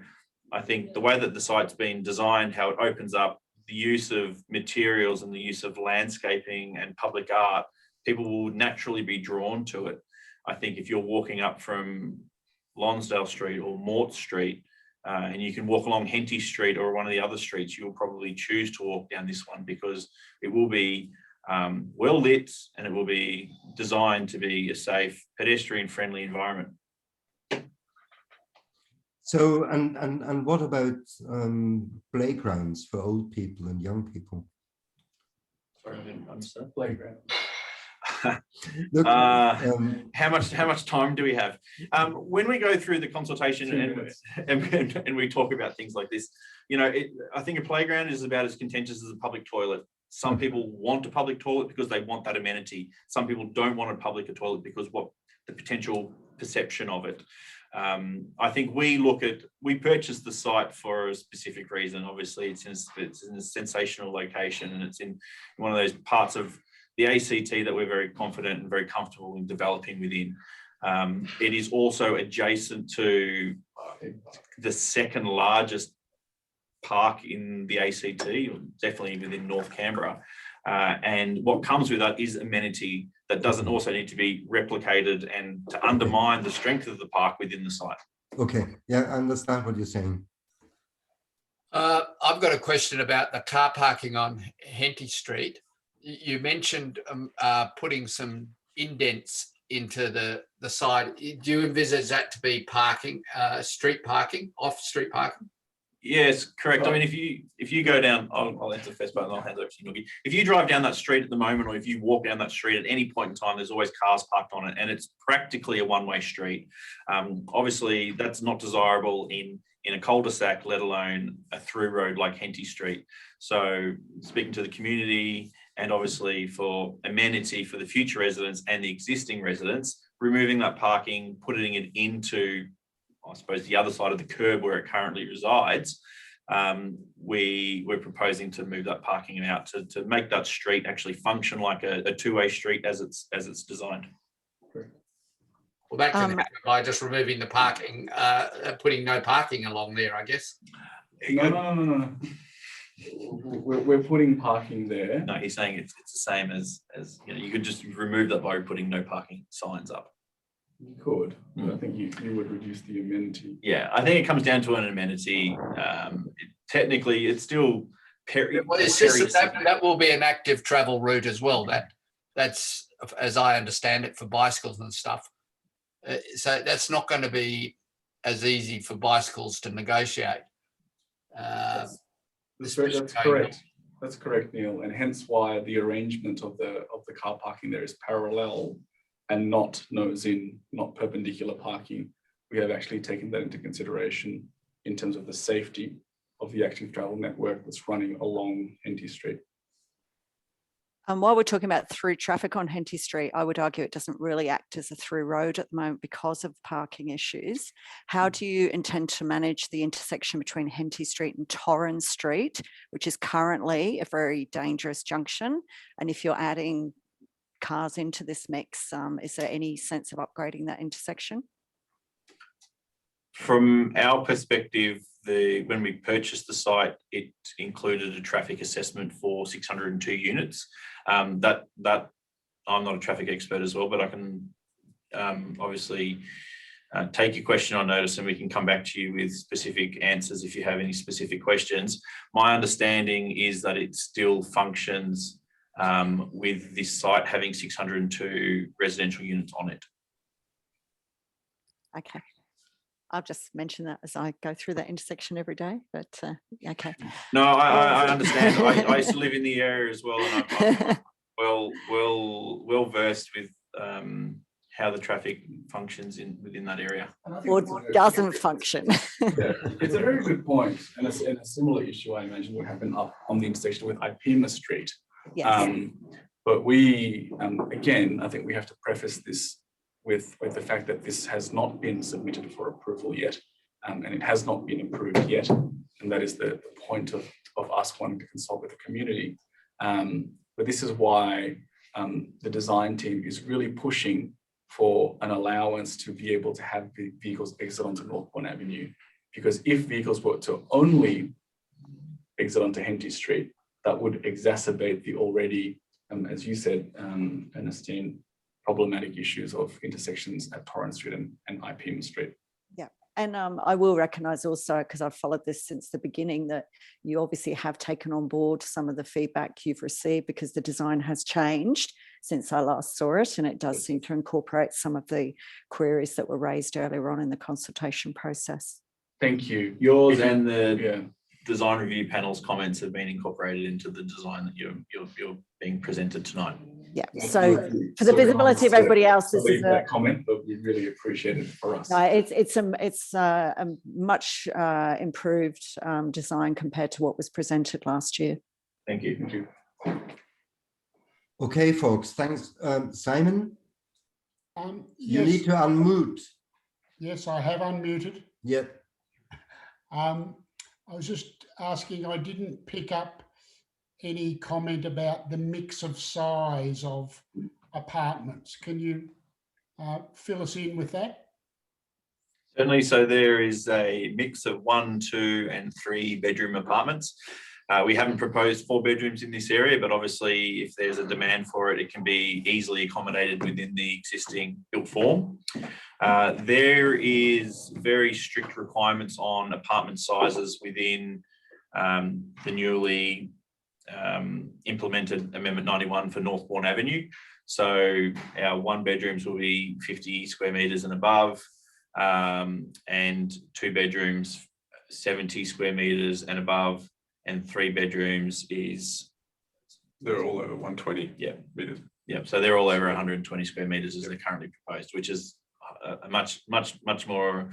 I think the way that the site's been designed, how it opens up the use of materials and the use of landscaping and public art, people will naturally be drawn to it. I think if you're walking up from Lonsdale Street or Mort Street, and you can walk along Henty Street or one of the other streets, you'll probably choose to walk down this one because it will be well lit and it will be designed to be a safe, pedestrian-friendly environment. So, and what about playgrounds for old people and young people? Sorry, I didn't understand. Playground. Look, how much time do we have? When we go through the consultation and we talk about things like this, you know, I think a playground is about as contentious as a public toilet. Some people want a public toilet because they want that amenity. Some people don't want a public toilet because what the potential perception of it. I think we purchased the site for a specific reason. Obviously, it's in a sensational location and it's in one of those parts of the ACT that we're very confident and very comfortable in developing within. It is also adjacent to the second largest park in the ACT, definitely within North Canberra. And what comes with that is amenity that doesn't also need to be replicated and to undermine the strength of the park within the site. okay, yeah, I understand what you're saying. I've got a question about the car parking on Henty Street. You mentioned putting some indents into the side. Do you envisage that to be parking, street parking, off-street parking? Yes, correct. I mean, if you go down, I'll answer the first part and I'll hand over to you, Noogie. If you drive down that street at the moment, or if you walk down that street at any point in time, there's always cars parked on it, and it's practically a one-way street. Obviously, that's not desirable in a cul-de-sac, let alone a through road like Henty Street. So, speaking to the community, and obviously for amenity for the future residents and the existing residents, removing that parking, putting it into, I suppose, the other side of the curb where it currently resides, we're proposing to move that parking out to make that street actually function like a two-way street as it's designed. Well, that can happen by just removing the parking, putting no parking along there, I guess. No. We're putting parking there. No, he's saying it's the same as you know, you could just remove that by putting no parking signs up. You could, but I think you would reduce the amenity. Yeah, I think it comes down to an amenity. Technically, it's still Well, it's just that will be an active travel route as well. That's, as I understand it, for bicycles and stuff. So that's not going to be as easy for bicycles to negotiate. That's correct. That's correct, Neil, and hence why the arrangement of the car parking there is parallel and not nose-in, not perpendicular parking. We have actually taken that into consideration in terms of the safety of the active travel network that's running along Henty Street. While we're talking about through traffic on Henty Street, I would argue it doesn't really act as a through road at the moment because of parking issues. How do you intend to manage the intersection between Henty Street and Torrens Street, which is currently a very dangerous junction? And if you're adding cars into this mix, is there any sense of upgrading that intersection? From our perspective, when we purchased the site, it included a traffic assessment for 602 units. That I'm not a traffic expert as well, but I can obviously take your question on notice, and we can come back to you with specific answers if you have any specific questions. My understanding is that it still functions with this site having 602 residential units on it. Okay. I'll just mention that as I go through that intersection every day, but okay. No, I understand. I used to live in the area as well, and I'm well versed with how the traffic functions within that area. Or doesn't function. Yeah, it's a very good point, and a similar issue I imagine would happen up on the intersection with Ipima Street. Yes. But we, again, I think we have to preface this with the fact that this has not been submitted for approval yet, and it has not been approved yet, and that is the point of us wanting to consult with the community. But this is why the design team is really pushing for an allowance to be able to have vehicles exit onto Northbourne Avenue, because if vehicles were to only exit onto Henty Street, that would exacerbate the already, as you said, Ernestine, problematic issues of intersections at Torrens Street and Ipima Street. Yeah, and I will recognise also, because I've followed this since the beginning, that you obviously have taken on board some of the feedback you've received, because the design has changed since I last saw it, and it does seem to incorporate some of the queries that were raised earlier on in the consultation process. Thank you. Yours and the design review panel's comments have been incorporated into the design that you're being presented tonight. Yeah, so for the visibility of everybody else, this is that comment, but we really appreciate it for us. No, it's a much improved design compared to what was presented last year. Thank you. Thank you. Okay, folks, thanks. Simon, you need to unmute. Yes, I have unmuted. Yep. I was just asking, I didn't pick up any comment about the mix of size of apartments. Can you fill us in with that? Certainly. So there is a mix of 1, 2 and 3 bedroom apartments. We haven't proposed 4 bedrooms in this area, but obviously if there's a demand for it, it can be easily accommodated within the existing built form. There is very strict requirements on apartment sizes within the newly implemented Amendment 91 for Northbourne Avenue. So our 1 bedrooms will be 50 square metres and above, and 2 bedrooms 70 square metres and above, and 3 bedrooms is... They're all over 120 metres. Yeah, so they're all over 120 square metres as they're currently proposed, which is a much more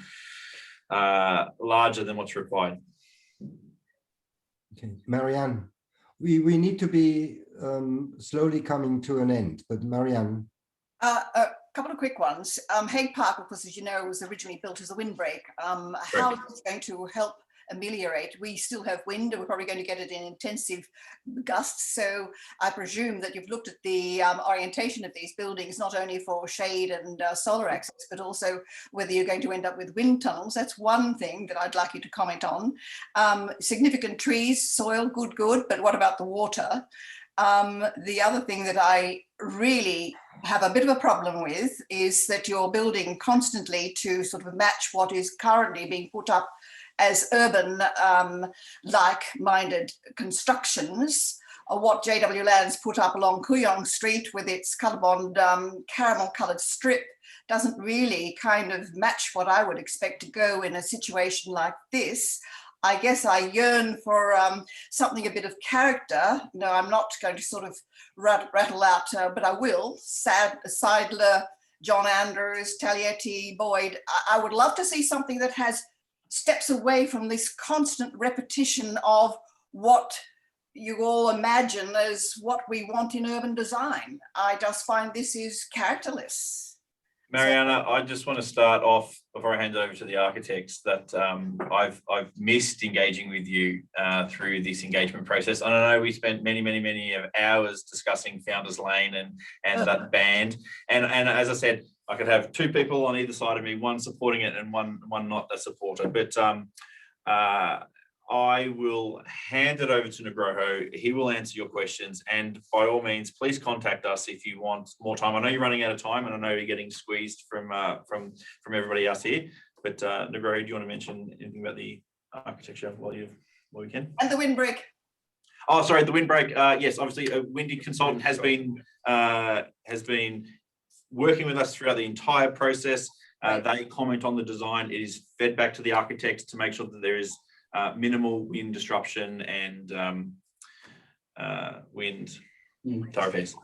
larger than what's required. Okay, Marianne, we need to be slowly coming to an end, but Marianne. A couple of quick ones. Hague Park, of course, as you know, was originally built as a windbreak. How is this going to help ameliorate? We still have wind, and we're probably going to get it in intensive gusts. So I presume that you've looked at the orientation of these buildings, not only for shade and solar access, but also whether you're going to end up with wind tunnels. That's one thing that I'd like you to comment on. Significant trees, soil, good, but what about the water? The other thing that I really have a bit of a problem with is that you're building constantly to sort of match what is currently being put up as urban like-minded constructions. What JW Land's put up along Kooyong Street with its Colorbond caramel-coloured strip doesn't really kind of match what I would expect to go in a situation like this. I guess I yearn for something a bit of character. No, I'm not going to sort of rattle out, but I will. Seidler, John Andrews, Taglietti, Boyd. I would love to see something that has steps away from this constant repetition of what you all imagine as what we want in urban design. I just find this is characterless. Mariana, I just want to start off before I hand it over to the architects that I've missed engaging with you through this engagement process. And I know we spent many hours discussing Founders Lane and that band. And as I said, I could have two people on either side of me, one supporting it and one not a supporter. But I will hand it over to Nugroho. He will answer your questions, and by all means, please contact us if you want more time. I know you're running out of time, and I know you're getting squeezed from everybody else here. But Nugroho, do you want to mention anything about the architecture while we can? And the windbreak. Oh, sorry, the windbreak. Yes, obviously, a windy consultant has been working with us throughout the entire process. They comment on the design. It is fed back to the architects to make sure that there is minimal wind disruption and wind thoroughfares.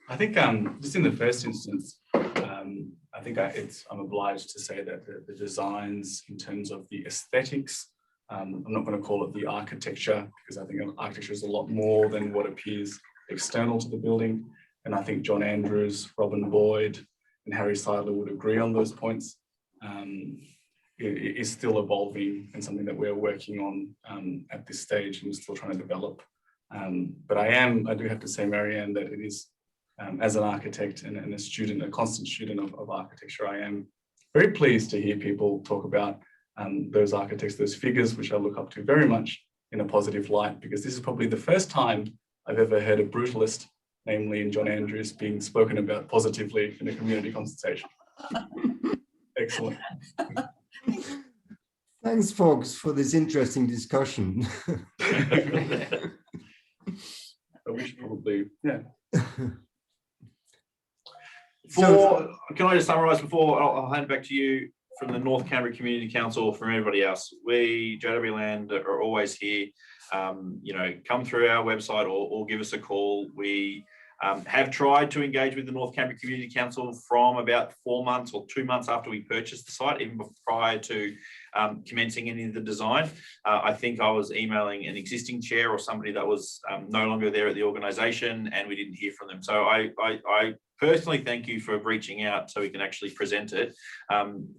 I think just in the first instance, I think I'm obliged to say that the designs in terms of the aesthetics, I'm not going to call it the architecture, because I think architecture is a lot more than what appears external to the building. And I think John Andrews, Robin Boyd, and Harry Seidler would agree on those points. It is still evolving and something that we're working on at this stage, and we're still trying to develop. But I do have to say, Marianne, that it is, as an architect and a student, a constant student of architecture, I am very pleased to hear people talk about those architects, those figures, which I look up to very much in a positive light, because this is probably the first time I've ever heard a brutalist, namely in John Andrews, being spoken about positively in a community consultation. Excellent. Thanks, folks, for this interesting discussion. We should probably, yeah. Can I just summarise before I'll hand it back to you from the North Canberra Community Council, from everybody else? We, JW Land, are always here. Come through our website or give us a call. We have tried to engage with the North Canberra Community Council from about 4 months or 2 months after we purchased the site, even prior to commencing any of the design. I think I was emailing an existing chair or somebody that was no longer there at the organisation, and we didn't hear from them. So I personally thank you for reaching out so we can actually present it.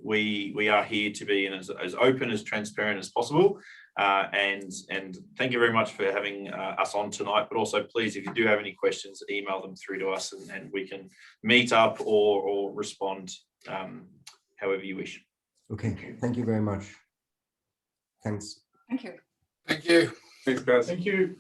We are here to be as open, as transparent as possible. And thank you very much for having us on tonight. But also, please, if you do have any questions, email them through to us, and we can meet up or respond however you wish. Okay, thank you very much. Thanks. Thank you. Thank you. Thanks, guys. Thank you.